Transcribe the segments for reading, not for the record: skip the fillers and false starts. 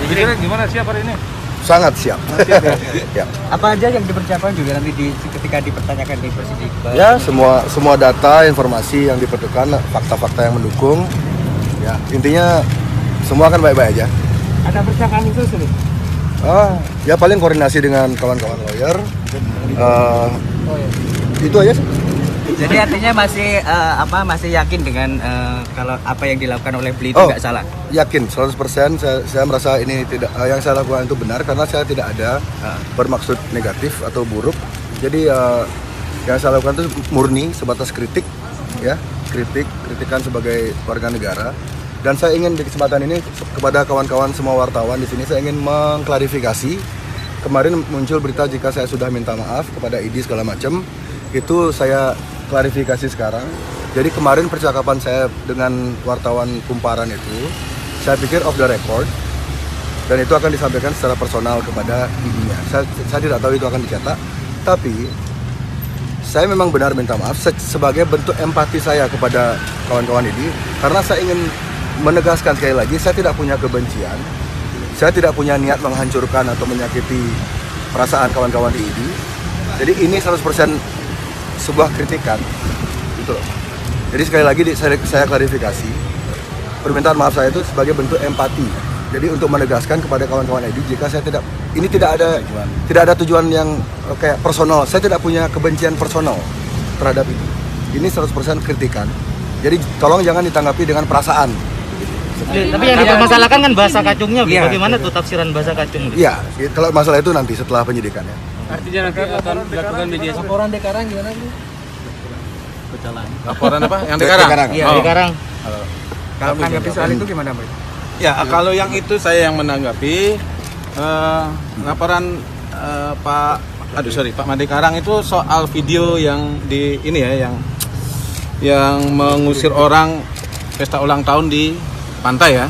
Pikiran gimana siap hari ini? Sangat siap. Siap ya? Ya. Apa aja yang dipersiapkan juga nanti ketika dipertanyakan di persidik? Ya, semua data, informasi yang diperlukan, fakta-fakta yang mendukung. Ya, intinya semua kan baik-baik aja. Ada persiapan khusus nih? Ya paling koordinasi dengan kawan-kawan lawyer. Itu aja sih. Jadi artinya masih yakin dengan kalau apa yang dilakukan oleh Beli itu nggak salah? Yakin 100%. Saya merasa ini tidak yang saya lakukan itu benar karena saya tidak ada bermaksud negatif atau buruk. Jadi yang saya lakukan itu murni sebatas kritik, ya, kritikan sebagai warga negara. Dan saya ingin di kesempatan ini kepada kawan-kawan semua wartawan di sini saya ingin mengklarifikasi. Kemarin muncul berita jika saya sudah minta maaf kepada ID segala macam, itu saya klarifikasi sekarang. Jadi kemarin percakapan saya dengan wartawan Kumparan itu, saya pikir off the record, dan itu akan disampaikan secara personal kepada ibunya. Saya tidak tahu itu akan dicetak, tapi saya memang benar minta maaf sebagai bentuk empati saya kepada kawan-kawan ini, karena saya ingin menegaskan sekali lagi, saya tidak punya kebencian, saya tidak punya niat menghancurkan atau menyakiti perasaan kawan-kawan di ID. Jadi ini 100% sebuah kritikan, gitu loh. Jadi sekali lagi saya klarifikasi, permintaan maaf saya itu sebagai bentuk empati. Jadi untuk menegaskan kepada kawan-kawan ID jika saya tidak ada tujuan yang kayak personal. Saya tidak punya kebencian personal terhadap itu. Ini 100% kritikan. Jadi tolong jangan ditanggapi dengan perasaan. Tapi yang dipermasalahkan kan bahasa kacungnya, bagaimana tuh tafsiran bahasa kacung? Iya, kalau masalah itu nanti setelah penyidikan ya. Artinya nanti akan dilakukan mediasi. Laporan Dekarang gimana nih? Laporan apa? Yang di Karang? Iya, Di Karang. Kalau menanggapi soal itu gimana, Mbak? Ya, kalau yang itu saya yang menanggapi laporan Pak Made Karang itu soal video yang di ini ya, yang mengusir orang pesta ulang tahun di pantai ya.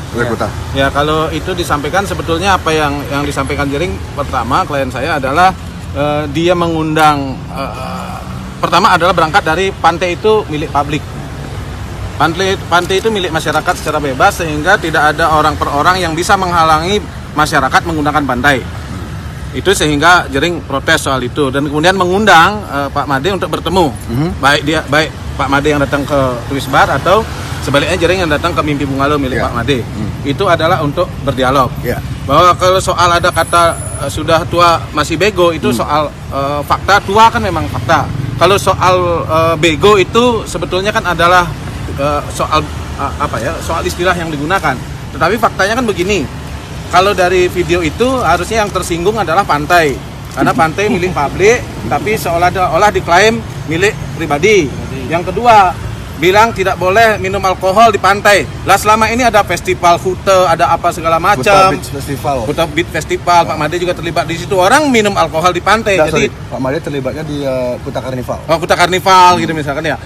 Ya, kalau itu disampaikan sebetulnya apa yang disampaikan Jering, pertama klien saya adalah dia mengundang pertama adalah berangkat dari pantai itu milik publik. Pantai itu milik masyarakat secara bebas sehingga tidak ada orang per orang yang bisa menghalangi masyarakat menggunakan pantai. Itu sehingga Jering protes soal itu dan kemudian mengundang Pak Made untuk bertemu. Baik Pak Made yang datang ke Twisbar atau sebaliknya Jering yang datang ke Mimpi Bungalow milik Pak Made. Itu adalah untuk berdialog. Bahwa kalau soal ada kata sudah tua masih bego itu soal fakta, tua kan memang fakta. Kalau soal bego itu sebetulnya kan adalah soal soal istilah yang digunakan. Tetapi faktanya kan begini. Kalau dari video itu harusnya yang tersinggung adalah pantai. Karena pantai milik publik tapi seolah-olah diklaim milik pribadi. Yang kedua, bilang tidak boleh minum alkohol di pantai. Lah selama ini ada festival Kuta, ada apa segala macam. Kuta Beach Festival. Pak Made juga terlibat di situ. Orang minum alkohol di pantai. Jadi Pak Made terlibatnya di Kuta Karnival. Kuta Karnival gitu misalkan ya.